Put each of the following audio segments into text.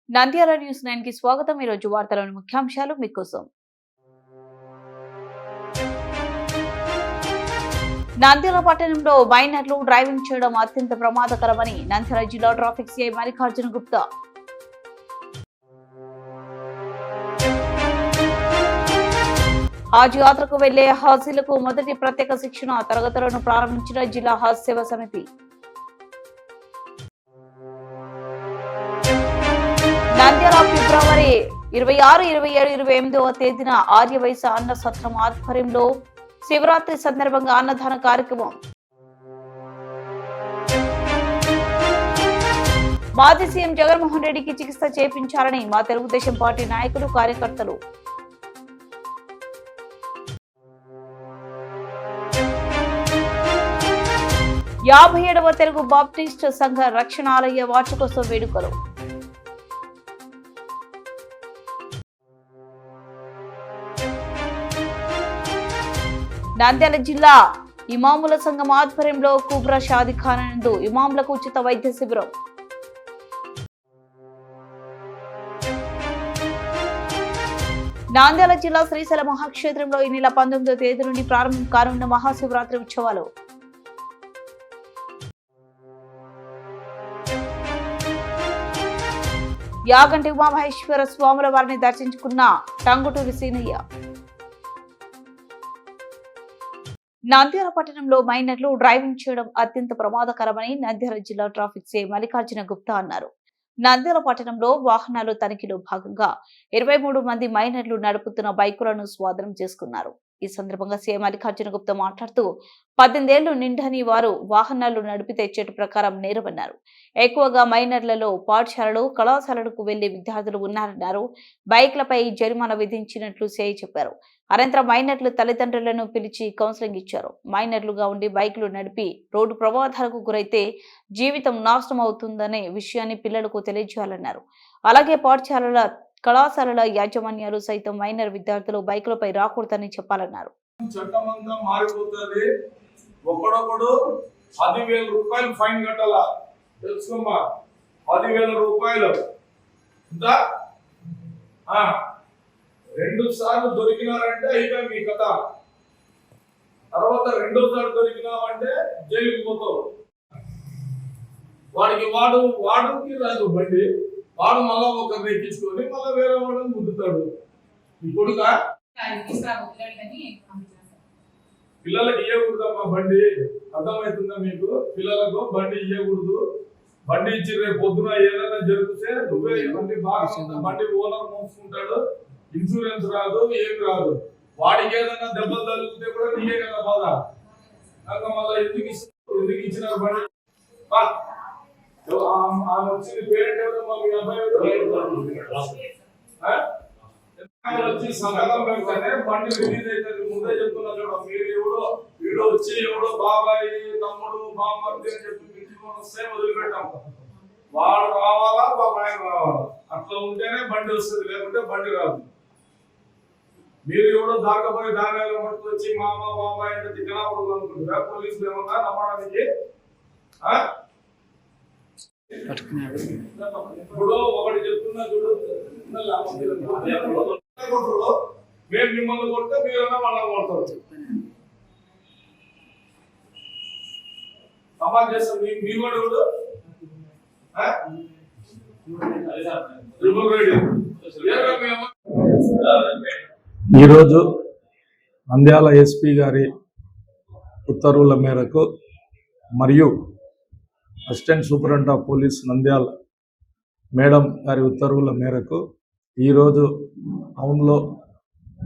Nandyal news 9 కి స్వాగతం. ఈ రోజు వార్తలోని ముఖ్యాంశాలు మీకోసం. నంద్యాల పట్టణంలో మైనర్లు డ్రైవింగ్ చేయడం అత్యంత ప్రమాదకరమని నంద్యాల జిల్లా traffic CI Mallikarjuna Gupta. Has యాత్రకు వెళ్లే హాజీలకు మొదటి ప్రత్యేక శిక్షణ తరగతులను ప్రారంభించిన జిల్లా హాజ్ సేవా సమితి. నంద్యాల ఫిబ్రవరి 26, 27, 28వ తేదీన ఆర్యవైశ్య అన్న సత్రం ఆధ్వర్యంలో శివరాత్రి సందర్భంగా అన్నదాన కార్యక్రమం. మాజీ సీఎం జగన్మోహన్ రెడ్డికి చికిత్స చేయించాలని మా తెలుగుదేశం పార్టీ నాయకులు, కార్యకర్తలు. యాభై 57వ తెలుగు బాప్టిస్ట్ సంఘ రక్షణాలయ వార్షికోత్సవ వేడుకలు. నంద్యాల జిల్లా ఇమాముల సంఘం ఆధ్వర్యంలో కుబ్రా షాదిఖానా నందు ఇమాములకు ఉచిత వైద్య శిబిరం. నంద్యాల జిల్లా శ్రీశైల మహాక్షేత్రంలో ఈ నెల 19వ తేదీ నుండి ప్రారంభం కానున్న మహాశివరాత్రి ఉత్సవాలు. యాగంటి ఉమామహేశ్వర స్వాముల వారిని దర్శించుకున్న టంగుటూరి సీనయ్య. నంద్యాల పట్టణంలో మైనర్లు డ్రైవింగ్ చేయడం అత్యంత ప్రమాదకరమని నంద్యాల జిల్లా ట్రాఫిక్ సిఐ మల్లికార్జున గుప్తా అన్నారు. నంద్యాల పట్టణంలో వాహనాలు తనిఖీలో భాగంగా 23 మంది మైనర్లు నడుపుతున్న బైకులను స్వాధీనం చేసుకున్నారు. ఈ సందర్భంగా సీఎం మల్లికార్జున గుప్తా మాట్లాడుతూ 18 ఏళ్లు నిండని వారు వాహనాలు నడిపితే చట్ట ప్రకారం నేరమన్నారు. ఎక్కువగా మైనర్లలో పాఠశాలలు, కళాశాలలకు వెళ్లే విద్యార్థులు ఉన్నారన్నారు. బైక్లపై జరిమానా విధించినట్లు సీఐ చెప్పారు. అనంతరం మైనర్లు తల్లిదండ్రులను పిలిచి కౌన్సిలింగ్ ఇచ్చారు. మైనర్లుగా ఉండి బైకులు నడిపి రోడ్డు ప్రమాదాలకు గురైతే జీవితం నాశనం అవుతుందనే విషయాన్ని పిల్లలకు తెలియజేయాలన్నారు. అలాగే పాఠశాలల, కళాశాలల యాజమాన్యాలు సైతం మైనర్ విద్యార్థులు బైకులపై రాకూడదని చెప్పాలన్నారు. చట్టమంతా మారిపోతుంది. ఒకడొకడు 10,000 రూపాయలు ఫైన్ కట్టాల, తెలుసుకోమ్మా. 10,000 రూపాయలు. ఇంతా 2 సార్లు దొరికినారంటే అయిపోయి మీ కథ. తర్వాత 2వ సారి దొరికినామంటే జైలుకి పోతావు. వాడికి రాదు బండి, వాడు మళ్ళా ఒకరిని ఎక్కించుకొని మళ్ళీ వేరే వాడిని ముద్దుతాడు. ఇప్పుడు పిల్లలకి ఇవ్వకూడదమ్మా బండి, అర్థమవుతుందా మీకు? పిల్లలకు బండి ఇవ్వకూడదు. బండి ఇచ్చి రేపు పొద్దున ఏదైనా జరిగితే నువ్వే బండి బాగా బండి ఓనర్ మోసుకుంటాడు. ఇన్సూరెన్స్ రాదు, ఏం రాదు. వాడికి ఏదైనా దెబ్బలు తగిలితే కూడా నీకే కదా బాధ. కనుక మళ్ళీ ఎందుకు ఇచ్చినారు బండి? వచ్చింది పేరెంట్ ఎవరమ్మా? మీ అబ్బాయి వచ్చి సంఘం పెడితేనే బండి రిలీజ్ అవుతుంది. ముందే చెప్తున్నా చూడ, మీరు వీడు వచ్చి ఎవడో బాబాయ్, తమ్ముడు, బామ్మర్ది అని చెప్పి పిలుచుకొని వస్తే వదిలిపెట్టాం. వాడు రావాలా, వాళ్ళ ఆయన రావాలా, అట్లా ఉంటేనే బండి వస్తుంది, లేకుంటే బండి రాదు. మీరు ఎవడో దాకపోయి దానిలో పట్టుకొచ్చి మామ బాబాయ్ అంటే తినకూడదు అనుకుంటున్నా. పోలీసులు ఏమన్నా నమ్మడానికి? ఇప్పుడు ఒకటి చెప్తున్నా చూడు, మేము మిమ్మల్ని కొడితే మీరన్నా వాళ్ళని కొడతారు. సమాజ్ చేస్తాం. మీ వాడు ఎవడు? ఈరోజు నంద్యాల ఎస్పీ గారి ఉత్తర్వుల మేరకు మరియు assistant superintendent of police Nandyal madam గారి ఉత్తర్వుల మేరకు ఈరోజు టౌన్లో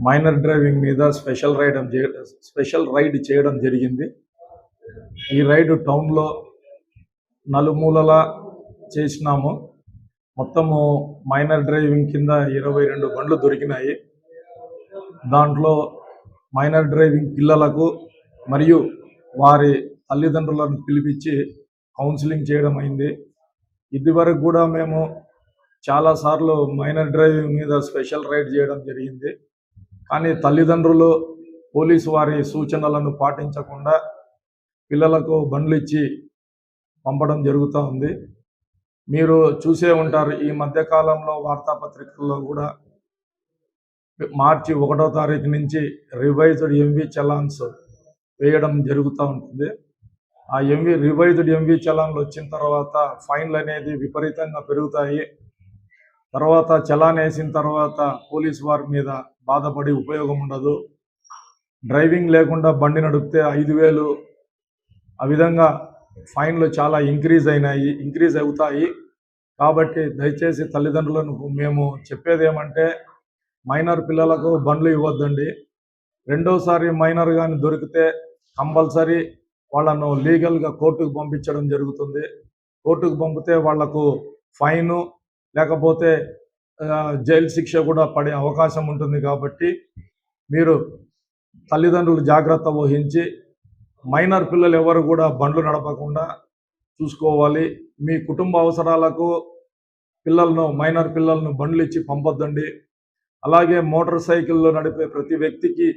మైనర్ డ్రైవింగ్ మీద స్పెషల్ రైడ్ చేయడం జరిగింది. ఈ రైడ్ టౌన్లో నలుమూలలా చేసినాము. మొత్తము మైనర్ డ్రైవింగ్ కింద 22 బండ్లు దొరికినాయి. దాంట్లో మైనర్ డ్రైవింగ్ పిల్లలకు మరియు వారి తల్లిదండ్రులను పిలిపించి కౌన్సిలింగ్ చేయడం అయింది. ఇదివరకు కూడా మేము చాలాసార్లు మైనర్ డ్రైవింగ్ మీద స్పెషల్ రైడ్ చేయడం జరిగింది. కానీ తల్లిదండ్రులు పోలీసు వారి సూచనలను పాటించకుండా పిల్లలకు బండ్లు ఇచ్చి పంపడం జరుగుతూ ఉంది. మీరు చూసే ఉంటారు, ఈ మధ్య కాలంలో వార్తాపత్రికల్లో కూడా మార్చి 1వ తారీఖు నుంచి రివైజ్డ్ ఎంవి చలాన్స్ వేయడం జరుగుతూ ఉంటుంది. ఆ రివైజ్డ్ ఎంవి చలాన్లు వచ్చిన తర్వాత ఫైన్లు అనేది విపరీతంగా పెరుగుతాయి. తర్వాత చలాన్ వేసిన తర్వాత పోలీసు వారి మీద బాధపడి ఉపయోగం ఉండదు. డ్రైవింగ్ లేకుండా బండి నడిపితే 5,000 ఆ విధంగా ఫైన్లు చాలా ఇంక్రీజ్ అవుతాయి. కాబట్టి దయచేసి తల్లిదండ్రులను మేము చెప్పేది ఏమంటే, మైనర్ పిల్లలకు బండ్లు ఇవ్వద్దండి. రెండోసారి మైనర్ కానీ దొరికితే కంపల్సరీ వాళ్ళను లీగల్గా కోర్టుకు పంపించడం జరుగుతుంది. కోర్టుకు పంపితే వాళ్లకు ఫైను లేకపోతే జైలు శిక్ష కూడా పడే అవకాశం ఉంటుంది. కాబట్టి మీరు తల్లిదండ్రులు జాగ్రత్త వహించి మైనర్ పిల్లలు ఎవరు కూడా బండ్లు నడపకుండా చూసుకోవాలి. మీ కుటుంబ అవసరాలకు మైనర్ పిల్లలను బండ్లు ఇచ్చి పంపొద్దండి. అలాగే మోటార్ సైకిల్లో నడిపే ప్రతి వ్యక్తికి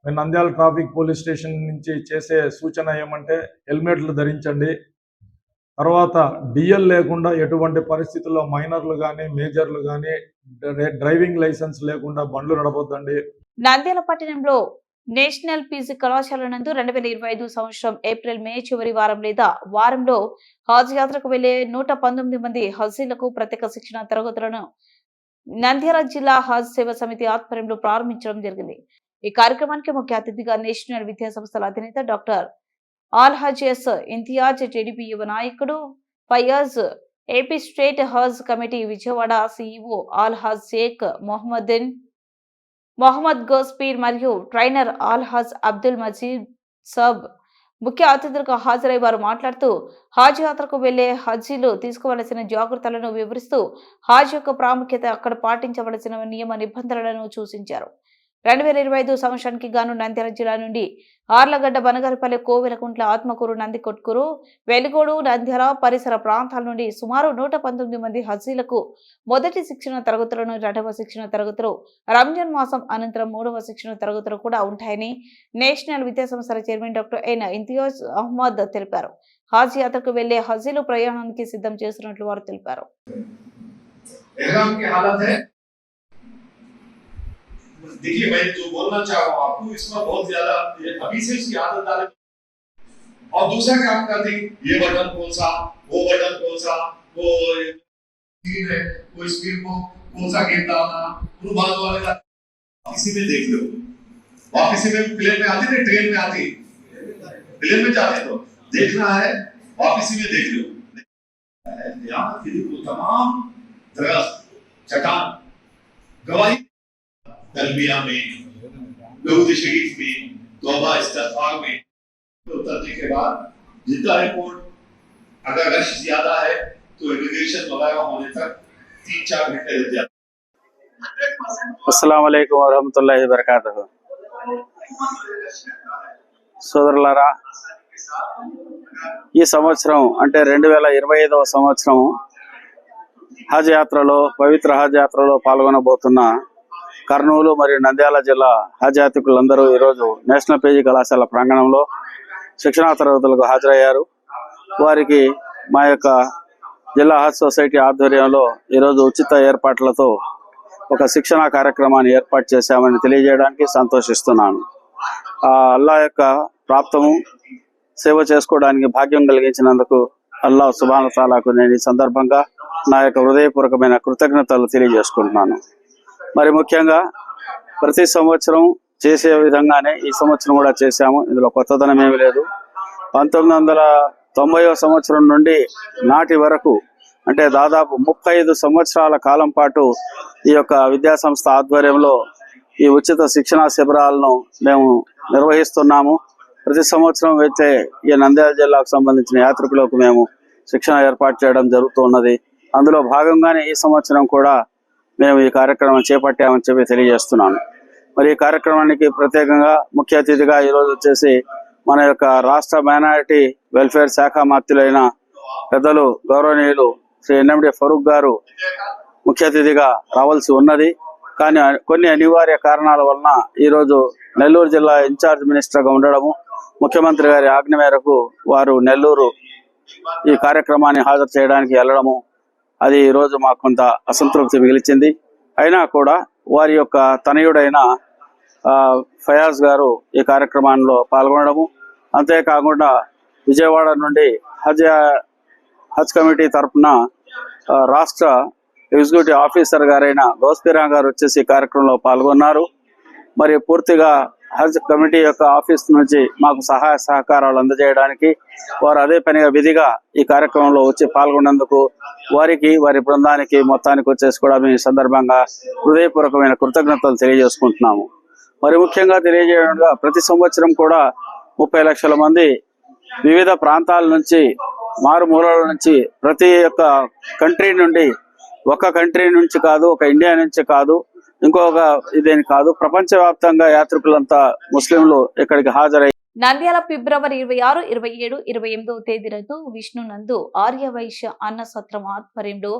నంద్యాల ట్రాఫిక్ పోలీస్ స్టేషన్ నుంచి చేసే సూచన ఏమంటే, హెల్మెట్లు ధరించండి. తర్వాత డిఎల్ లేకుండా ఎటువంటి పరిస్థితుల్లో మైనర్లు కానీ మేజర్లు కానీ డ్రైవింగ్ లైసెన్స్ లేకుండా బండ్లు నడపొద్దండి. నంద్యాల పట్టణంలో నేషనల్ పీజీ కళాశాల నందు 2025 సంవత్సరం ఏప్రిల్ మే చివరి వారం లేదా వారంలో హజ్ యాత్రకు వెళ్లే 119 మంది హజీలకు ప్రత్యేక శిక్షణ తరగతులను నంద్యాల జిల్లా హజ్ సేవా సమితి ఆధ్వర్యంలో ప్రారంభించడం జరిగింది. ఈ కార్యక్రమానికి ముఖ్య అతిథిగా నేషనల్ విద్యా సంస్థల అధినేత డాక్టర్ ఆల్హాజ్ ఎస్ ఇంతియాజ్, టీడీపీ యువ నాయకుడు ఫయాజ్, ఏపీ స్టేట్ హజ్ కమిటీ విజయవాడ సిఇఓ ఆల్హాజ్ షేక్ మొహమ్మద్ గోస్పీర్ మరియు ట్రైనర్ ఆల్హాజ్ అబ్దుల్ మజీద్ సబ్ ముఖ్య అతిథులుగా హాజరై వారు మాట్లాడుతూ హాజ్ యాత్రకు వెళ్లే హజ్జీలు తీసుకోవలసిన జాగ్రత్తలను వివరిస్తూ హాజ్ యొక్క ప్రాముఖ్యత, అక్కడ పాటించవలసిన నియమ నిబంధనలను సూచించారు. 2025 సంవత్సరానికి గాను నంద్యాల జిల్లా నుండి ఆర్లగడ్డ, బనగారిపల్లి, కోవెలకుంట్ల, ఆత్మకూరు, నందికొట్కూరు, వెలుగోడు, నంద్యాల పరిసర ప్రాంతాల నుండి సుమారు 119 మంది హజీలకు మొదటి శిక్షణ తరగతులను, 2వ శిక్షణ తరగతులు రంజాన్ మాసం అనంతరం 3వ శిక్షణ తరగతులు కూడా ఉంటాయని నేషనల్ విద్యా సంస్థల chairman doctor N Imtiaz Ahmed తెలిపారు. హాజ్ యాత్రకు వెళ్లే హజీలు ప్రయాణానికి సిద్ధం చేస్తున్నట్లు వారు తెలిపారు. देखिए, मैं जो बोलना चाह रहा हूँ आपको, इसमें बहुत ज्यादा अभी से इसकी आदत डाले। और दूसरा काम करते, ये बटन कौन सा, वो बटन कौन सा, वो स्क्रीन है, वो स्क्रीन को कौन सा गेम डालना, उन बात वाले का किसी में देख लो। वापसी में प्लेन में आती है, ट्रेन में आती, प्लेन में जाते तो देखना है, वापसी में देख लो। ध्यान रखिए, तमाम दरख्त, चट्टान, गवाही तलबिया में, दरूद शरीफ में, तौबा इस्तिग़फ़ार में उतरने के बाद जितना रिपोर्ट अगर रश ज्यादा है तो इमिग्रेशन वगैरह होने तक 3-4 घंटे लग जाते हैं। अस्सलाम वालेकुम वरहमतुल्लाहि वबरकातुहू। సోదరులారా, ఈ సంవత్సరం అంటే 2025వ సంవత్సరం హజ్ యాత్రలో, పవిత్ర హజ్ యాత్రలో పాల్గొనబోతున్న కర్నూలు మరియు నంద్యాల జిల్లా హజ్ యాత్రికులందరూ ఈరోజు నేషనల్ పీజీ కళాశాల ప్రాంగణంలో శిక్షణా తరగతులకు హాజరయ్యారు. వారికి మా యొక్క జిల్లా హజ్ సొసైటీ ఆధ్వర్యంలో ఈరోజు ఉచిత ఏర్పాట్లతో ఒక శిక్షణా కార్యక్రమాన్ని ఏర్పాటు చేశామని తెలియజేయడానికి సంతోషిస్తున్నాను. అల్లా యొక్క ప్రాప్తము సేవ చేసుకోవడానికి భాగ్యం కలిగించినందుకు అల్లాహ్ సుబ్హానహు వ తఆలాకు నేను ఈ సందర్భంగా నా యొక్క హృదయపూర్వకమైన కృతజ్ఞతలు తెలియజేసుకుంటున్నాను. మరి ముఖ్యంగా ప్రతి సంవత్సరం చేసే విధంగానే ఈ సంవత్సరం కూడా చేశాము. ఇందులో కొత్తదనం ఏమీ లేదు. 1990వ సంవత్సరం నుండి నాటి వరకు అంటే దాదాపు 35 సంవత్సరాల కాలం పాటు ఈ యొక్క విద్యా సంస్థ ఆధ్వర్యంలో ఈ ఉచిత శిక్షణా శిబిరాలను మేము నిర్వహిస్తున్నాము. ప్రతి సంవత్సరం అయితే ఈ నంద్యాల జిల్లాకు సంబంధించిన యాత్రికులకు మేము శిక్షణ ఏర్పాటు చేయడం జరుగుతున్నది. అందులో భాగంగానే ఈ సంవత్సరం కూడా మేము ఈ కార్యక్రమం చేపట్టామని చెప్పి తెలియజేస్తున్నాను. మరి ఈ కార్యక్రమానికి ప్రత్యేకంగా ముఖ్య అతిథిగా ఈరోజు వచ్చేసి మన యొక్క రాష్ట్ర మైనారిటీ వెల్ఫేర్ శాఖ మంత్రులైన పెద్దలు గౌరవనీయులు శ్రీ ఎన్ఎండి ఫరూక్ గారు ముఖ్య అతిథిగా రావాల్సి ఉన్నది. కానీ కొన్ని అనివార్య కారణాల వలన ఈరోజు నెల్లూరు జిల్లా ఇన్ఛార్జ్ మినిస్టర్గా ఉండడము, ముఖ్యమంత్రి గారి ఆజ్ఞ మేరకు వారు నెల్లూరు ఈ కార్యక్రమాన్ని హాజరు చేయడానికి వెళ్ళడము, అది ఈరోజు మాకు కొంత అసంతృప్తి మిగిల్చింది. అయినా కూడా వారి యొక్క తనయుడైన ఫయాజ్ గారు ఈ కార్యక్రమంలో పాల్గొనడము, అంతేకాకుండా విజయవాడ నుండి హజ్ కమిటీ తరఫున రాష్ట్ర ఎగ్జిక్యూటివ్ ఆఫీసర్ గారైన గౌస్పీరా గారు వచ్చేసి ఈ కార్యక్రమంలో పాల్గొన్నారు. మరి పూర్తిగా హజ్ కమిటీ యొక్క ఆఫీస్ నుంచి మాకు సహాయ సహకారాలు అందజేయడానికి వారు అదే పనిగా విధిగా ఈ కార్యక్రమంలో వచ్చి పాల్గొన్నందుకు వారికి, వారి బృందానికి మొత్తానికి వచ్చేసి కూడా మేము ఈ సందర్భంగా హృదయపూర్వకమైన కృతజ్ఞతలు తెలియజేసుకుంటున్నాము. మరి ముఖ్యంగా తెలియజేయడంగా ప్రతి సంవత్సరం కూడా 30 లక్షల మంది వివిధ ప్రాంతాల నుంచి, మారుమూలల నుంచి, ప్రతి ఒక్క కంట్రీ నుండి, ఒక కంట్రీ నుంచి కాదు, ఒక ఇండియా నుంచి కాదు, ఇంకొక ఇదేని కాదు, ప్రపంచవ్యాప్తంగా యాత్రికులంతా ముస్లింలు ఇక్కడికి హాజరై నంద్యాల ఫిబ్రవరి 26, 27, 28వ తేదీలలో విష్ణు నందు ఆర్యవైశ్య అన్న సత్రం ఆధ్వర్యంలో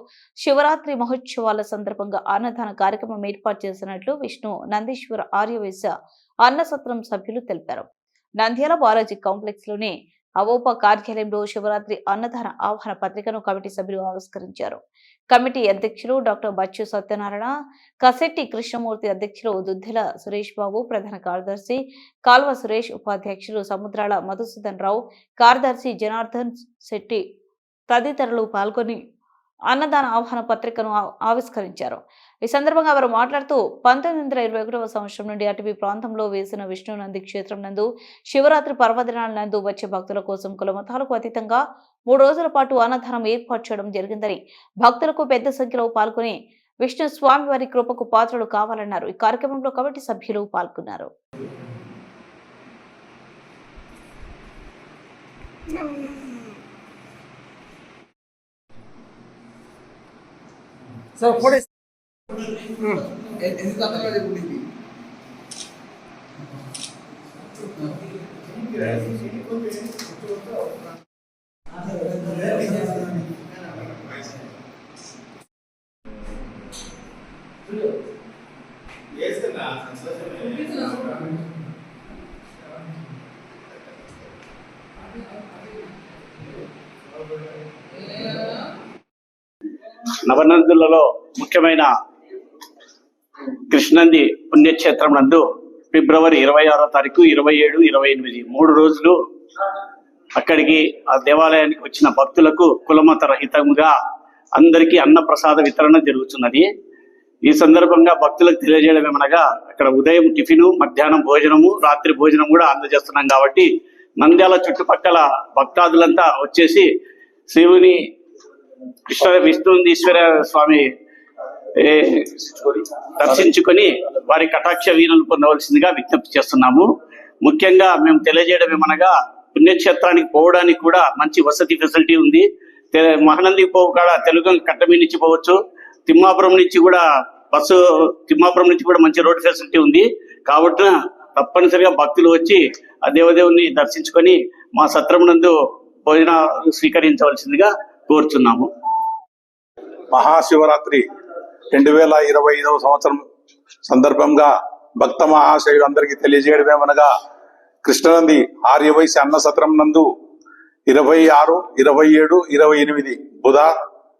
శివరాత్రి మహోత్సవాల సందర్భంగా అన్నదాన కార్యక్రమం ఏర్పాటు చేసినట్లు విష్ణు నందీశ్వర ఆర్యవైశ్య అన్న సత్రం సభ్యులు తెలిపారు. నంద్యాల బాలాజీ కాంప్లెక్స్ లోని అవోప కార్యాలయంలో శివరాత్రి అన్నదాన ఆహ్వాన పత్రికను కమిటీ సభ్యులు ఆవిష్కరించారు. కమిటీ అధ్యక్షులు డాక్టర్ బచ్చు సత్యనారాయణ, కసెట్టి కృష్ణమూర్తి, అధ్యక్షులు దుద్దెల సురేష్ బాబు, ప్రధాన కార్యదర్శి కాల్వ సురేష్, ఉపాధ్యక్షులు సముద్రాల మధుసూదన్ రావు, కార్యదర్శి జనార్దన్ శెట్టి తదితరులు పాల్గొని అన్నదాన ఆహ్వాన పత్రికను ఆవిష్కరించారు. ఈ సందర్భంగా వారు మాట్లాడుతూ 1921వ సంవత్సరం నుండి అటవీ ప్రాంతంలో వేసిన విష్ణు నంది క్షేత్రం నందు శివరాత్రి పర్వదినాల నందు వచ్చే భక్తుల కోసం కులమతాలకు అతీతంగా 3 రోజుల పాటు అన్నదానం ఏర్పాటు చేయడం జరిగిందని, భక్తులకు పెద్ద సంఖ్యలో పాల్గొని విష్ణు స్వామి వారి కృపకు పాత్రలు కావాలన్నారు. ఈ కార్యక్రమంలో కమిటీ సభ్యులు పాల్గొన్నారు. నవనందులలో ముఖ్యమైన కృష్ణంది పుణ్యక్షేత్రం నందు ఫిబ్రవరి 26వ తారీఖు, 27, 28 3 రోజులు అక్కడికి ఆ దేవాలయానికి వచ్చిన భక్తులకు కులమత రహితంగా అందరికీ అన్న ప్రసాద వితరణ జరుగుతున్నది. ఈ సందర్భంగా భక్తులకు తెలియజేయడం ఏమనగా, అక్కడ ఉదయం టిఫిను, మధ్యాహ్నం భోజనము, రాత్రి భోజనం కూడా అందజేస్తున్నాం. కాబట్టి నంద్యాల చుట్టుపక్కల భక్తాదులంతా వచ్చేసి శివుని విష్ణునందీశ్వర స్వామి దర్శించుకొని వారి కటాక్ష వీణలు పొందవలసిందిగా విజ్ఞప్తి చేస్తున్నాము. ముఖ్యంగా మేము తెలియజేయడం ఏమనగా, పుణ్యక్షేత్రానికి పోవడానికి కూడా మంచి వసతి ఫెసిలిటీ ఉంది. మహానంది కాడ తెలుగు కట్టమీ నుంచి పోవచ్చు, తిమ్మాపురం నుంచి కూడా తిమ్మాపురం నుంచి కూడా మంచి రోడ్ ఫెసిలిటీ ఉంది. కాబట్టి తప్పనిసరిగా భక్తులు వచ్చి ఆ దేవదేవుని దర్శించుకొని మా సత్రం నందు భోజనాలు స్వీకరించవలసిందిగా కోరుచున్నాము. మహాశివరాత్రి 2025వ సంవత్సరం సందర్భంగా భక్త మహాశయులందరికీ తెలియజేయడమేమనగా, కృష్ణనంది ఆర్యవైశ్య అన్న సత్రం నందు 26, 27, 28 బుధ,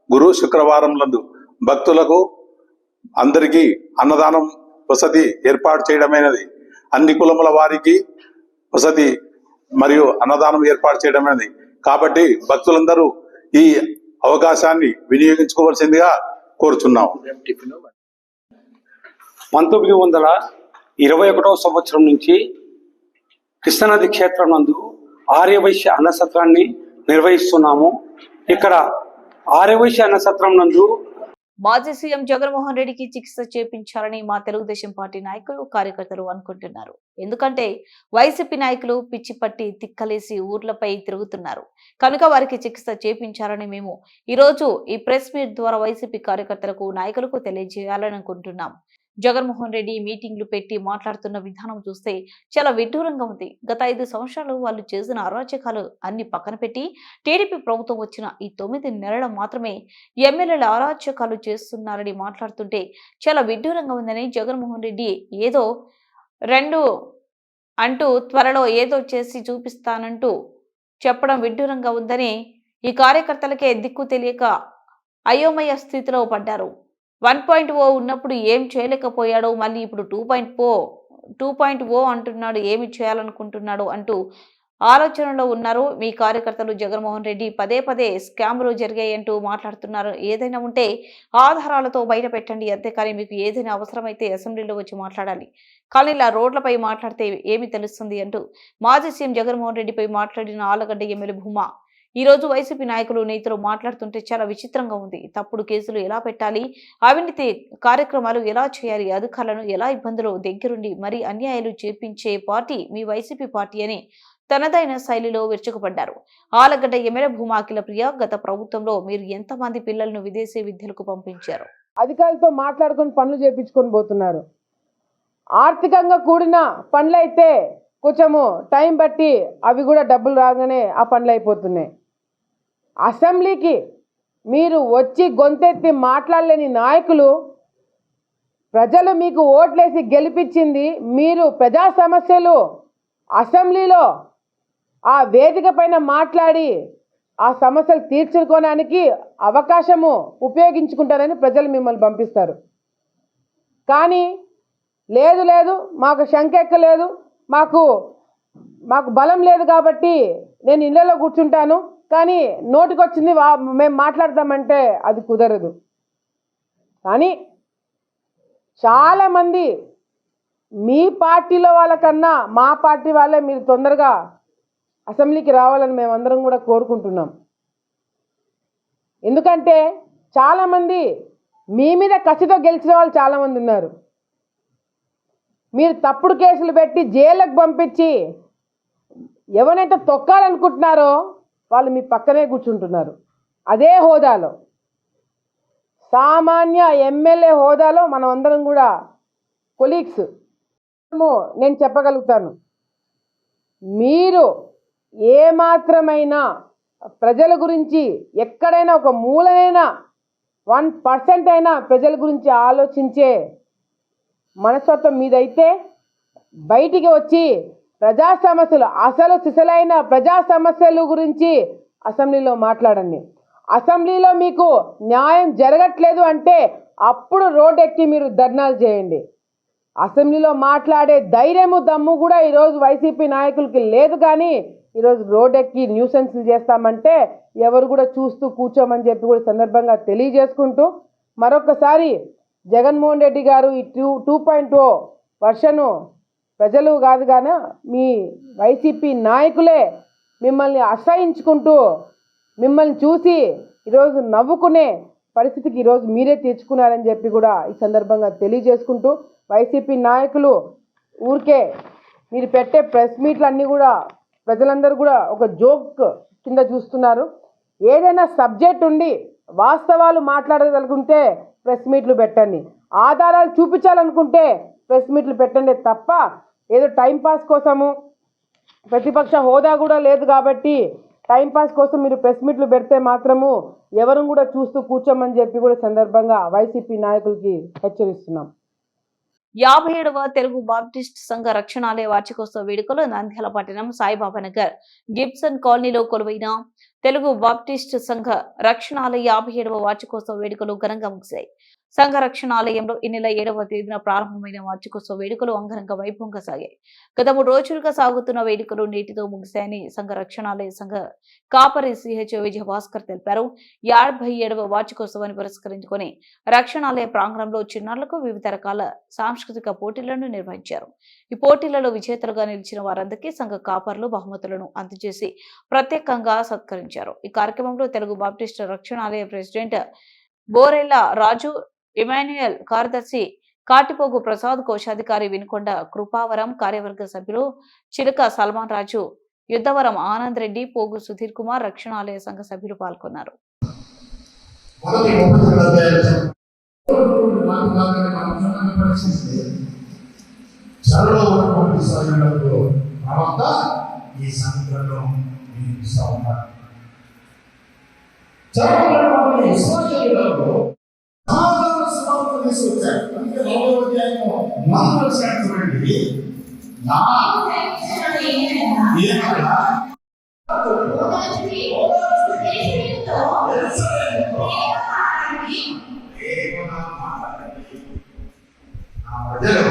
గురు, శుక్రవారం నందు భక్తులకు అందరికీ అన్నదానం వసతి ఏర్పాటు చేయడమైనది. అన్ని కులముల వారికి వసతి మరియు అన్నదానం ఏర్పాటు చేయడమైనది. కాబట్టి భక్తులందరూ ఈ అవకాశాన్ని వినియోగించుకోవాల్సిందిగా కోరుచున్నాం. 1921వ సంవత్సరం నుంచి కృష్ణనది క్షేత్రం నందు ఆర్యవైశ్య అన్నసత్రాన్ని నిర్వహిస్తున్నాము. ఇక్కడ ఆర్యవైశ్య అన్నసత్రం నందు మాజీ సీఎం జగన్మోహన్ రెడ్డికి చికిత్స చేపించాలని మా తెలుగుదేశం పార్టీ నాయకులు, కార్యకర్తలు అనుకుంటున్నారు. ఎందుకంటే వైసీపీ నాయకులు పిచ్చి పట్టి తిక్కలేసి ఊర్లపై తిరుగుతున్నారు కనుక వారికి చికిత్స చేపించాలని మేము ఈరోజు ఈ ప్రెస్ మీట్ ద్వారా వైసీపీ కార్యకర్తలకు, నాయకులకు తెలియజేయాలని అనుకుంటున్నాం. జగన్మోహన్ రెడ్డి మీటింగ్లు పెట్టి మాట్లాడుతున్న విధానం చూస్తే చాలా విడ్డూరంగా ఉంది. గత 5 సంవత్సరాలు వాళ్ళు చేసిన అరాచకాలు అన్ని పక్కన పెట్టి టీడీపీ ప్రభుత్వం వచ్చిన ఈ 9 నెలలు మాత్రమే ఎమ్మెల్యేల అరాచకాలు చేస్తున్నారని మాట్లాడుతుంటే చాలా విడ్డూరంగా ఉందని, జగన్మోహన్ రెడ్డి ఏదో 2 అంటూ త్వరలో ఏదో చేసి చూపిస్తానంటూ చెప్పడం విడ్డూరంగా ఉందని, ఈ కార్యకర్తలకే దిక్కు తెలియక అయోమయ స్థితిలో పడ్డారు. 1.0 ఉన్నప్పుడు ఏం చేయలేకపోయాడో మళ్ళీ ఇప్పుడు 2.0 అంటున్నాడు, ఏమి చేయాలనుకుంటున్నాడు అంటూ ఆలోచనలో ఉన్నారు. మీ కార్యకర్తలు జగన్మోహన్ రెడ్డి పదే పదే స్కామ్లు జరిగాయంటూ మాట్లాడుతున్నారు. ఏదైనా ఉంటే ఆధారాలతో బయట పెట్టండి, అంతేకాని మీకు ఏదైనా అవసరమైతే అసెంబ్లీలో వచ్చి మాట్లాడాలి, కానీ ఇలా రోడ్లపై మాట్లాడితే ఏమి తెలుస్తుంది అంటూ మాజీ సీఎం జగన్మోహన్ రెడ్డిపై మాట్లాడిన ఆలగడ్డ ఎమ్మెల్యే భూమా ఈ రోజు వైసీపీ నాయకులు నేతలు మాట్లాడుతుంటే చాలా విచిత్రంగా ఉంది. తప్పుడు కేసులు ఎలా పెట్టాలి, అవినీతి కార్యక్రమాలు ఎలా చేయాలి, అధికారులను ఎలా ఇబ్బందులు దగ్గరుండి మరి అన్యాయాలు చేపించే పార్టీ మీ వైసీపీ పార్టీ అని తనదైన శైలిలో విరుచుకుపడ్డారు. ఆలగడ్డ ఎమ్మెల్యే భూమా అఖిలప్రియ, గత ప్రభుత్వంలో మీరు ఎంతమంది పిల్లలను విదేశీ విద్యలకు పంపించారు? అధికారులతో మాట్లాడుకొని పనులు చేపించుకొని పోతున్నారు. ఆర్థికంగా కూడిన పనులైతే కొంచెము టైం బట్టి అవి కూడా డబ్బులు రాగానే ఆ పనులు అయిపోతున్నాయి. అసెంబ్లీకి మీరు వచ్చి గొంతెత్తి మాట్లాడలేని నాయకులు, ప్రజలు మీకు ఓట్లేసి గెలిపించింది, మీరు ప్రజా సమస్యలు అసెంబ్లీలో ఆ వేదిక పైన మాట్లాడి ఆ సమస్యలు తీర్చుకోవడానికి అవకాశము ఉపయోగించుకుంటారని ప్రజలు మిమ్మల్ని పంపిస్తారు. కానీ లేదు మాకు శంక ఎక్కలేదు, మాకు బలం లేదు కాబట్టి నేను ఇళ్ళలో కూర్చుంటాను, కానీ నోటికొచ్చింది మేము మాట్లాడతామంటే అది కుదరదు. కానీ చాలామంది మీ పార్టీలో వాళ్ళకన్నా మా పార్టీ వాళ్ళే మీరు తొందరగా అసెంబ్లీకి రావాలని మేమందరం కూడా కోరుకుంటున్నాం. ఎందుకంటే చాలామంది మీ మీద కసితో గెలిచిన వాళ్ళు చాలామంది ఉన్నారు. మీరు తప్పుడు కేసులు పెట్టి జైలుకు పంపించి ఎవరైతే తొక్కాలనుకుంటున్నారో వాళ్ళు మీ పక్కనే కూర్చుంటున్నారు. అదే హోదాలో, సామాన్య ఎమ్మెల్యే హోదాలో మనం అందరం కూడా కొలీగ్స్. నేను చెప్పగలుగుతాను, మీరు ఏమాత్రమైనా ప్రజల గురించి ఎక్కడైనా ఒక మూలనైనా 1% అయినా ప్రజల గురించి ఆలోచించే మనస్తత్వం మీదైతే బయటికి వచ్చి ప్రజా సమస్యలు, అసలు సిసలైన ప్రజా సమస్యల గురించి అసెంబ్లీలో మాట్లాడండి. అసెంబ్లీలో మీకు న్యాయం జరగట్లేదు అంటే అప్పుడు రోడ్ ఎక్కి మీరు ధర్నాలు చేయండి. అసెంబ్లీలో మాట్లాడే ధైర్యము దమ్ము కూడా ఈరోజు వైసీపీ నాయకులకి లేదు. కానీ ఈరోజు రోడ్ ఎక్కి న్యూసెన్స్లు చేస్తామంటే ఎవరు కూడా చూస్తూ కూర్చోమని చెప్పి కూడా సందర్భంగా తెలియజేసుకుంటూ, మరొకసారి జగన్మోహన్ రెడ్డి గారు ఈ 2.0 వర్షను ప్రజలు కాదు కానీ మీ వైసీపీ నాయకులే మిమ్మల్ని అసహించుకుంటూ మిమ్మల్ని చూసి ఈరోజు నవ్వుకునే పరిస్థితికి ఈరోజు మీరే తెచ్చుకున్నారని చెప్పి కూడా ఈ సందర్భంగా తెలియజేసుకుంటూ, వైసీపీ నాయకులు ఊరికే మీరు పెట్టే ప్రెస్ మీట్లు అన్నీ కూడా ప్రజలందరూ కూడా ఒక జోక్ కింద చూస్తున్నారు. ఏదైనా సబ్జెక్ట్ ఉండి వాస్తవాలు మాట్లాడగలుగుంటే ప్రెస్ మీట్లు పెట్టండి, ఆధారాలు చూపించాలనుకుంటే ప్రెస్ మీట్లు పెట్టండి తప్ప ఏదో టైంపాస్ కోసము, ప్రతిపక్ష హోదా కూడా లేదు కాబట్టి టైంపాస్ కోసం మీరు ప్రెస్ మీట్లు పెడితే మాత్రము ఎవరు కూడా చూస్తూ కూర్చోమని చెప్పి కూడా సందర్భంగా వైసీపీ నాయకులకి హెచ్చరిస్తున్నాం. 57వ తెలుగు బాప్టిస్ట్ సంఘ రక్షణాలయ వార్షికోత్సవ వేడుకలు నంద్యాల పట్టణం సాయిబాబా నగర్ గిబ్సన్ కాలనీలో కొలువైన తెలుగు బాప్టిస్ట్ సంఘ రక్షణాలయ 57వ వార్షికోత్సవ వేడుకలు ఘనంగా ముగిశాయి. సంఘ రక్షణాలయంలో ఈ నెల 7వ తేదీన ప్రారంభమైన వార్షికోత్సవ వేడుకలు అంగరంగ వైభవంగా సాగాయి. గత 3 రోజులుగా సాగుతున్న వేడుకలు నేటితో ముగిశాయని సంఘ రక్షణాలయ సంఘ కాపరి సిహెచ్ విజయభాస్కర్ తెలిపారు. 57వ వార్షికోత్సవాన్ని పురస్కరించుకొని రక్షణాలయ ప్రాంగణంలో చిన్నారులకు వివిధ రకాల సాంస్కృతిక పోటీలను నిర్వహించారు. ఈ పోటీలలో విజేతలుగా నిలిచిన వారందరికీ సంఘ కాపర్లు బహుమతులను అందజేసి ప్రత్యేకంగా సత్కరించారు. ఈ కార్యక్రమంలో తెలుగు బాప్టిస్ట్ రక్షణాలయ ప్రెసిడెంట్ బోరెల్లా రాజు, ఇమాన్యుయల్ కార్యదర్శి కాటిపోగు ప్రసాద్, కోశాధికారి వినుకొండ కృపావరం, కార్యవర్గ సభ్యులు చిలక సల్మాన్ రాజు, యుద్ధవరం ఆనంద్ రెడ్డి, పోగు సుధీర్ కుమార్, రక్షణాలయ సంఘ సభ్యులు పాల్గొన్నారు. ప్రేమగా మాట్లాడండి. ఆ ప్రజలు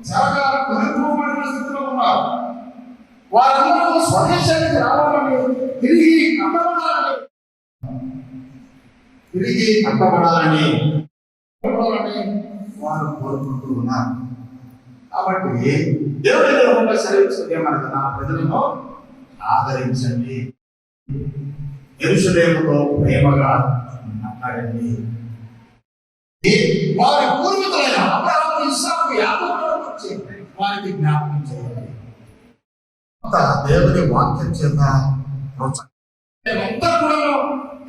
చాలా వెనుకబడిన స్థితిలో ఉన్నారు. వారందరూ స్వదేశానికి రావాలని, తిరిగి కట్టబడాలని వారు కోరుకుంటూ ఉన్నారు. కాబట్టి దేవుడి రూపంలో సెలవిస్తుంది నా ప్రజలను ఆదరించండి, యెరూషలేముతో ప్రేమగా మాట్లాడండి. వారి పూర్వీకులైన అబ్రహాము, ఇస్సాకు, యాకోబులను గురించి వారికి జ్ఞాపకం చేయండి. దేవుని వాక్యం చేత మేమంతా కూడా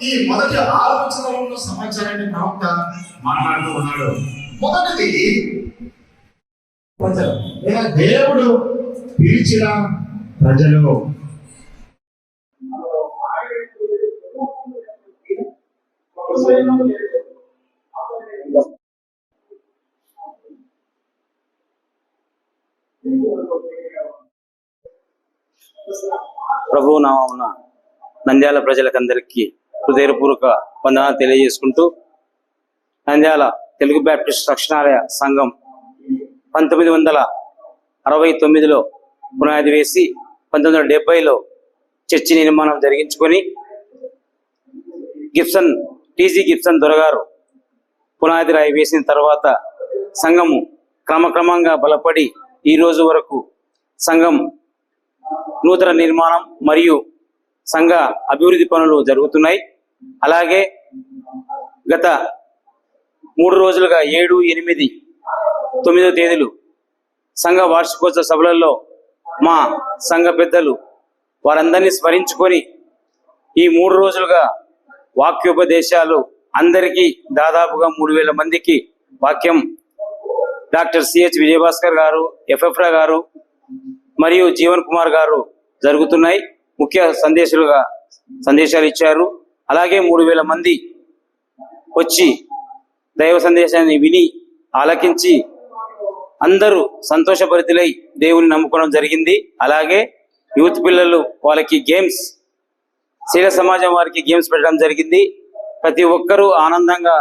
ఈ మొదటి ఆలోచనలో ఉన్న సమాచారాన్ని ప్రవక్త మాట్లాడుతూ ఉన్నాడు. మొదటిది ప్రజలు, దేవుడు పిలిచిన ప్రజలు. ప్రభువు నామమున నంద్యాల ప్రజలకందరికీ హృదయపూర్వక వందనాలు తెలియజేసుకుంటూ, నంద్యాల తెలుగు బ్యాప్టిస్ట్ రక్షణాలయ సంఘం 1969లో పునాది వేసి 1970లో చర్చి నిర్మాణం జరిగించుకొని టీజీ గిబ్సన్ దొరగారు పునాది రాయి వేసిన తర్వాత సంఘము క్రమక్రమంగా బలపడి ఈ రోజు వరకు సంఘం నూతన నిర్మాణం మరియు సంఘ అభివృద్ధి పనులు జరుగుతున్నాయి. అలాగే గత 3 రోజులుగా 7, 8, 9 తేదీలు సంఘ వార్షికోత్సవ సభలలో మా సంఘ పెద్దలు వారందరినీ స్మరించుకొని ఈ 3 రోజులుగా వాక్యోపదేశాలు అందరికీ దాదాపుగా 3000 మందికి వాక్యం డాక్టర్ సిహెచ్ విజయభాస్కర్ గారు, ఎఫ్ఎఫ్ గారు మరియు జీవన్ కుమార్ గారు జరుగుతున్నాయి. ముఖ్య సందేశాలు ఇచ్చారు. అలాగే 3000 మంది వచ్చి దైవ సందేశాన్ని విని ఆలకించి అందరూ సంతోషభరితులై దేవుని నమ్ముకోవడం జరిగింది. అలాగే యూత్ పిల్లలు వాళ్ళకి గేమ్స్, శీల సమాజం వారికి గేమ్స్ పెట్టడం జరిగింది. ప్రతి ఒక్కరూ ఆనందంగా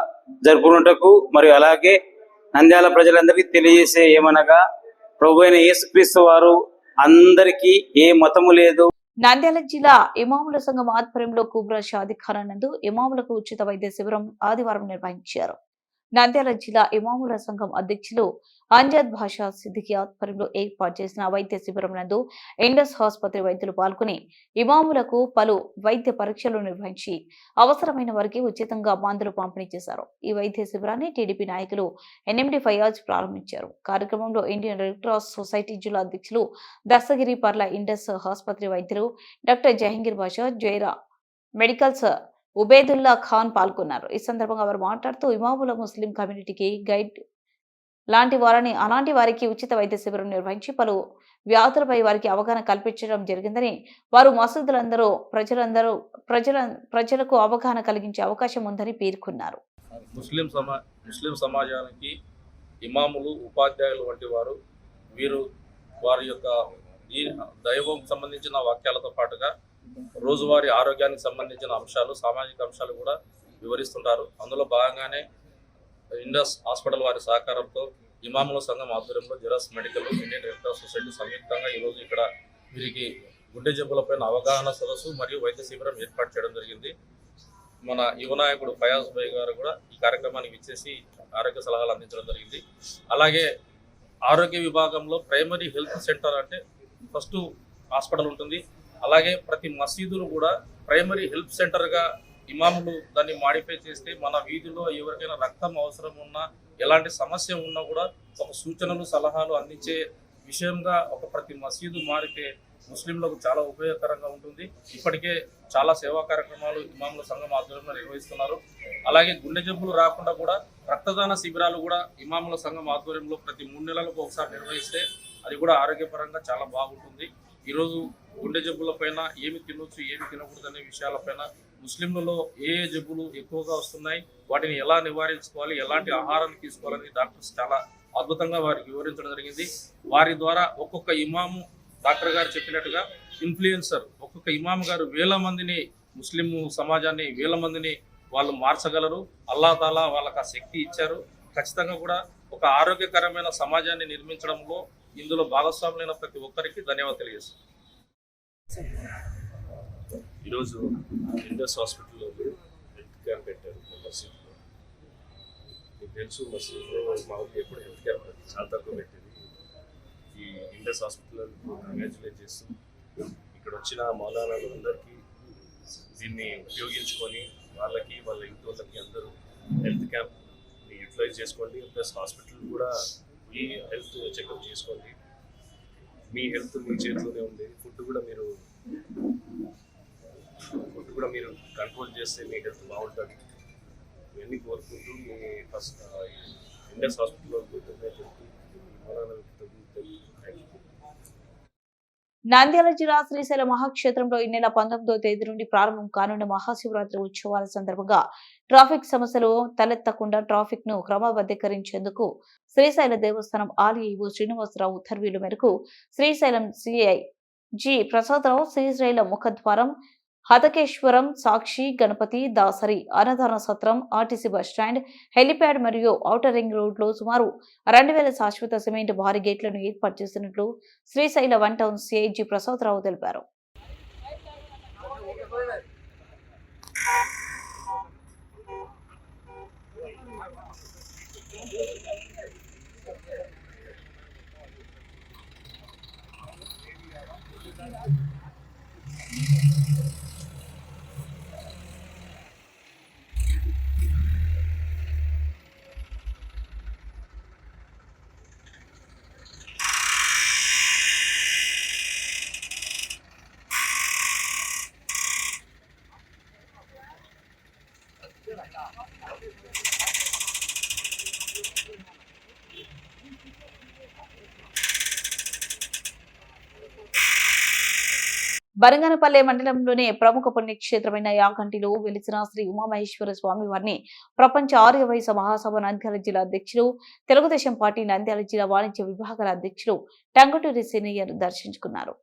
జరుపుకున్నటకు మరియు అలాగే నంద్యాల ప్రజలందరికీ తెలియజేసే ఏమనగా ప్రభు అయిన యేసుక్రీస్తు వారు అందరికీ ఏ మతము లేదు. నంద్యాల జిల్లా ఇమాముల సంఘం ఆధ్వర్యంలో కుబ్రా షాదిఖానా నందు ఇమాములకు ఉచిత వైద్య శిబిరం ఆదివారం నిర్వహించారు. నంద్యాల జిల్లా ఇమాముల సంఘం అధ్యక్షులు అంజద్ భాషా సిద్దికి ఆధ్వర్యంలో ఏర్పాటు చేసిన వైద్య శిబిరం నందు ఇండస్ ఆసుపత్రి వైద్యులు పాల్గొని ఇమాములకు పలు వైద్య పరీక్షలు నిర్వహించి అవసరమైన వారికి ఉచితంగా మందులు పంపిణీ చేశారు. ఈ వైద్య శిబిరాన్ని టీడీపీ నాయకులు ఎన్ఎండి ఫయాజ్ ప్రారంభించారు. కార్యక్రమంలో ఇండియన్ రెడ్ క్రాస్ సొసైటీ జిల్లా అధ్యక్షులు దస్తగిరి పర్ల, ఇండస్ ఆసుపత్రి వైద్యులు డాక్టర్ జహంగీర్ బాషా, జైరా మెడికల్స్ ఉబేదుల్లా ఖాన్ పాల్గొన్నారు. ఈ సందర్భంగా వారు మాట్లాడుతూ ఇమాముల ముస్లిం కమ్యూనిటీకి గైడ్ అలాంటి వారికి ఉచిత వైద్య శిబిరం నిర్వహించి పలు వ్యాధులపై వారికి అవగాహన కల్పించడం జరిగిందని, వారు మసూదులందరూ ప్రజలకు అవగాహన కలిగించే అవకాశం ఉందని పేర్కొన్నారు. ముస్లిం సమాజానికి ఇమాములు, ఉపాధ్యాయులు వంటి వీరు వారి యొక్క దైవం సంబంధించిన వాక్యాలతో పాటుగా రోజువారీ ఆరోగ్యానికి సంబంధించిన అంశాలు, సామాజిక అంశాలు కూడా వివరిస్తుంటారు. అందులో భాగంగానే ఇండస్ హాస్పిటల్ వారి సహకారంతో ఇమాముల సంఘం ఆధ్వర్యంలో జిరాస్ medical, Indian Red Cross Society సంయుక్తంగా ఈరోజు ఇక్కడ వీరికి గుండె జబ్బులపైన అవగాహన సదస్సు మరియు వైద్య శిబిరం ఏర్పాటు చేయడం జరిగింది. మన యువ నాయకుడు ఫయాజ్ భాయ్ గారు కూడా ఈ కార్యక్రమానికి ఇచ్చేసి ఆరోగ్య సలహాలు అందించడం జరిగింది. అలాగే ఆరోగ్య విభాగంలో ప్రైమరీ హెల్త్ సెంటర్ అంటే ఫస్ట్ హాస్పిటల్ ఉంటుంది. అలాగే ప్రతి మసీదులు కూడా ప్రైమరీ హెల్త్ సెంటర్గా ఇమాములు దాన్ని మాడిఫై చేస్తే మన వీధిలో ఎవరికైనా రక్తం అవసరం ఉన్నా, ఎలాంటి సమస్య ఉన్నా కూడా ఒక సూచనలు, సలహాలు అందించే విషయంగా ప్రతి మసీదు మారితే ముస్లింలకు చాలా ఉపయోగకరంగా ఉంటుంది. ఇప్పటికే చాలా సేవా కార్యక్రమాలు ఇమాముల సంఘం ఆధ్వర్యంలో నిర్వహిస్తున్నారు. అలాగే గుండె జబ్బులు రాకుండా కూడా రక్తదాన శిబిరాలు కూడా ఇమాముల సంఘం ఆధ్వర్యంలో ప్రతి 3 నెలలకు ఒకసారి నిర్వహిస్తే అది కూడా ఆరోగ్యపరంగా చాలా బాగుంటుంది. ఈరోజు గుండె జబ్బులపైన ఏమి తినొచ్చు, ఏమి తినకూడదు అనే విషయాలపైన ముస్లింలలో ఏ జబ్బులు ఎక్కువగా వస్తున్నాయి, వాటిని ఎలా నివారించుకోవాలి, ఎలాంటి ఆహారాన్ని తీసుకోవాలని డాక్టర్స్ చాలా అద్భుతంగా వారికి వివరించడం జరిగింది. వారి ద్వారా ఒక్కొక్క ఇమాము డాక్టర్ గారు చెప్పినట్టుగా ఇన్ఫ్లుయెన్సర్ ఒక్కొక్క ఇమాం గారు వేల మందిని, ముస్లిం సమాజాన్ని వేల మందిని వాళ్ళు మార్చగలరు. అల్లా తాలా వాళ్ళకి ఆ శక్తి ఇచ్చారు. ఖచ్చితంగా కూడా ఒక ఆరోగ్యకరమైన సమాజాన్ని నిర్మించడంలో ఇందులో భాగస్వాములైన ప్రతి ఒక్కరికి ధన్యవాదాలు తెలియజేస్తాను. ఈరోజు ఇండస్ హాస్పిటల్లో హెల్త్ క్యాంప్ పెట్టారు మసీద్లో. మీకు తెలుసు మసీద్లో మామూలుగా ఎప్పుడు హెల్త్ క్యాంప్ చాలా తక్కువ పెట్టేది. ఈ ఇండస్ హాస్పిటల్ కంగ్రాచులేట్ చేస్తూ ఇక్కడ వచ్చిన మౌలానాలు అందరికీ దీన్ని ఉపయోగించుకొని వాళ్ళకి వాళ్ళ ఇంటి వాళ్ళకి అందరూ హెల్త్ క్యాంప్ని యూటిలైజ్ చేసుకోండి. ప్లస్ హాస్పిటల్ కూడా ఈ హెల్త్ చెకప్ చేసుకోండి. మీ హెల్త్ మీ చేతిలోనే ఉంది. ఫుడ్ కూడా మీరు కంట్రోల్ చేస్తే మీ హెల్త్ బాగుంటుంది. ఇవన్నీ కోరుకుంటూ మీ ఫస్ట్ ఇండస్ హాస్పిటల్లో నంద్యాల జిల్లా శ్రీశైలం మహాక్షేత్రంలో ఈ నెల 19వ తేదీ నుండి ప్రారంభం కానున్న మహాశివరాత్రి ఉత్సవాల సందర్భంగా ట్రాఫిక్ సమస్యలు తలెత్తకుండా ట్రాఫిక్ ను క్రమబద్ధీకరించేందుకు శ్రీశైల దేవస్థానం ఆలయ ఈవో శ్రీనివాసరావు ఉత్తర్వుల మేరకు శ్రీశైలం సిఐ జి ప్రసాదరావు శ్రీశైలం ముఖద్వారం, హతకేశ్వరం, సాక్షి, గణపతి, దాసరి, అన్నదాన సత్రం, ఆర్టీసీ బస్టాండ్, హెలిప్యాడ్ మరియు ఔటర్ రింగ్ రోడ్ లో సుమారు 2000 శాశ్వత సిమెంట్ భారీ గేట్లను ఏర్పాటు చేసినట్లు Srisaila 1 town CI G Prasadarao తెలిపారు. బరంగనపల్లె మండలంలోనే ప్రముఖ పుణ్యక్షేత్రమైన యాగంటిలో వెలిసిన శ్రీ ఉమామహేశ్వర స్వామి వారిని ప్రపంచ ఆర్యవైశ్య మహాసభ నంద్యాల జిల్లా అధ్యక్షులు, తెలుగుదేశం పార్టీ నంద్యాల జిల్లా వాణిజ్య విభాగాల అధ్యక్షులు టంగుటూరి సీనయ్య దర్శించుకున్నారు.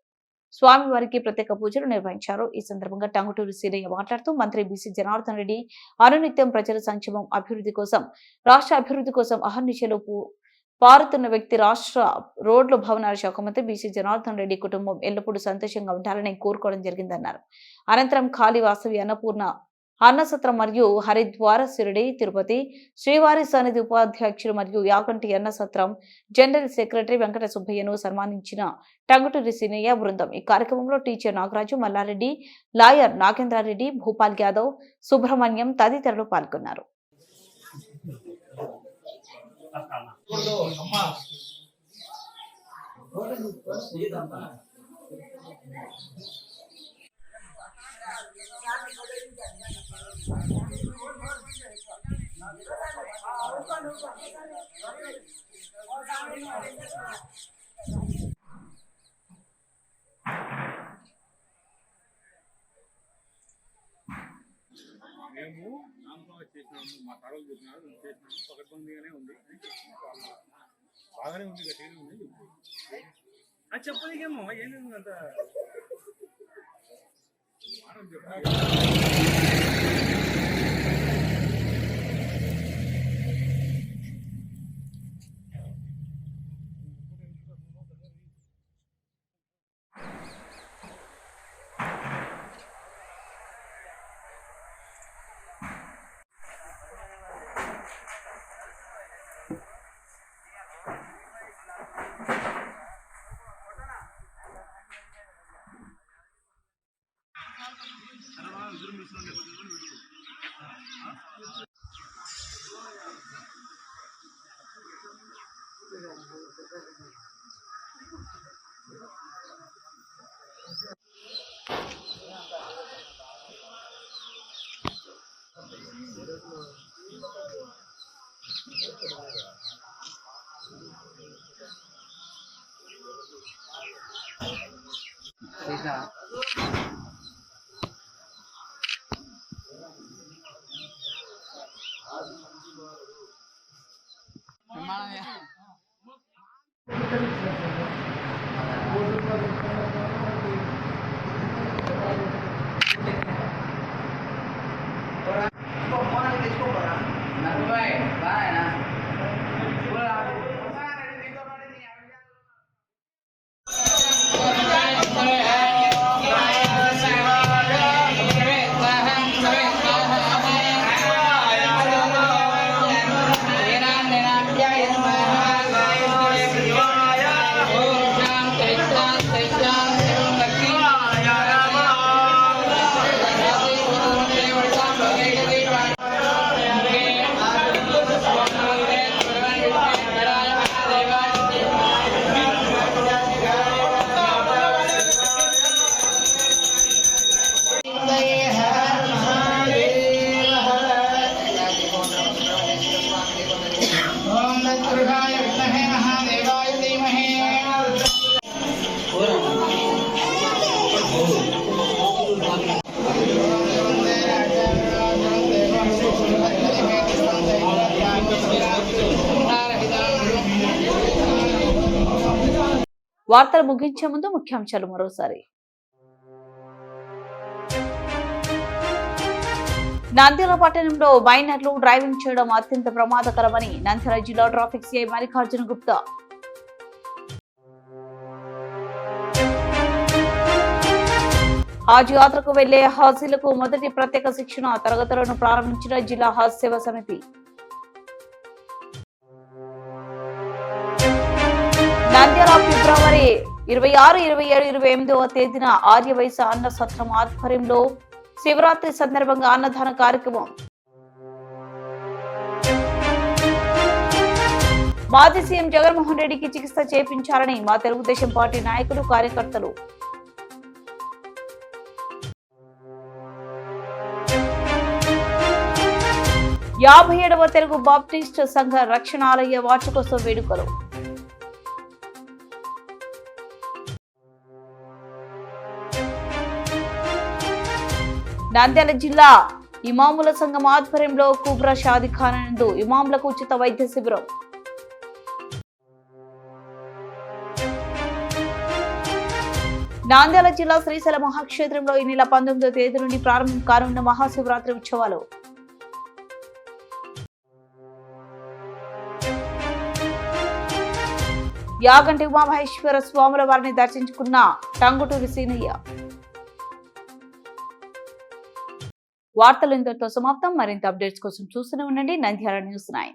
స్వామివారికి ప్రత్యేక పూజలు నిర్వహించారు. ఈ సందర్భంగా టంగుటూరి సీనయ్య మాట్లాడుతూ మంత్రి బీసీ జనార్దన్ రెడ్డి అనునిత్యం ప్రజల సంక్షేమం, అభివృద్ధి కోసం, రాష్ట్ర అభివృద్ధి కోసం అహర్నిశలు పారుతున్న వ్యక్తి. రాష్ట్ర రోడ్లు భవనాల శాఖ మంత్రి బీసీ జనార్దన్ రెడ్డి కుటుంబం ఎల్లప్పుడూ సంతోషంగా ఉండాలని కోరుకోవడం జరిగిందన్నారు. అనంతరం ఖాళీ వాసవి అన్నపూర్ణ అన్నసత్రం మరియు హరిద్వార, షిరిడి, తిరుపతి శ్రీవారి సన్నిధి ఉపాధ్యక్షులు మరియు యాగంటి అన్నసత్రం జనరల్ సెక్రటరీ వెంకట సుబ్బయ్యను సన్మానించిన టంగుటూరి సీనయ్య బృందం. ఈ కార్యక్రమంలో టీచర్ నాగరాజు, మల్లారెడ్డి, లాయర్ నాగేంద్రారెడ్డి, భూపాల్ యాదవ్, సుబ్రహ్మణ్యం తదితరులు పాల్గొన్నారు. మేము నామకరణం చేసినాము, మా తరలు చెప్పినారు, మేము చేసినాము. పకడ్బందీగానే ఉంది, బాగానే ఉంది, గట్టిగానే ఉంది. అది చెప్పలేకేమో ఏమేమి అంత వార్తలు ముగించే ముందు ముఖ్యాంశాలు మరోసారి. నంద్యాల పట్టణంలో మైనర్లు డ్రైవింగ్ చేయడం అత్యంత ప్రమాదకరమని నంద్యాల జిల్లా ట్రాఫిక్ సిఐ మల్లికార్జున గుప్తా. హజ్ యాత్రకు వెళ్లే హాజీలకు మొదటి ప్రత్యేక శిక్షణ తరగతులను ప్రారంభించిన జిల్లా హజ్ సేవా సమితి. నంద్యాల ఫిబ్రవరి 26, 27, 28వ తేదీన ఆర్యవైశ్య అన్న సత్రం ఆధ్వర్యంలో శివరాత్రి సందర్భంగా అన్నదాన కార్యక్రమం. మాజీ సీఎం జగన్మోహన్ రెడ్డికి చికిత్స చేయించాలని మా తెలుగుదేశం పార్టీ నాయకులు కార్యకర్తలు. యాభై 57వ తెలుగు బాప్టిస్ట్ సంఘ రక్షణాలయ వార్షికోత్సవ వేడుకలు. నంద్యాల జిల్లా ఇమాముల సంఘం ఆధ్వర్యంలో కుబ్రా షాదిఖానా నందు ఇమాములకు ఉచిత వైద్య శిబిరం. నంద్యాల జిల్లా శ్రీశైల మహాక్షేత్రంలో ఈ నెల 19వ తేదీ నుండి ప్రారంభం కానున్న మహాశివరాత్రి ఉత్సవాలు. యాగంటి ఉమామహేశ్వర స్వాముల వారిని దర్శించుకున్న టంగుటూరి సీనయ్య. వార్తలు ఇంతటితో సమాప్తం. మరింత అప్డేట్స్ కోసం చూస్తూనే ఉండండి నంద్యాల న్యూస్ 9.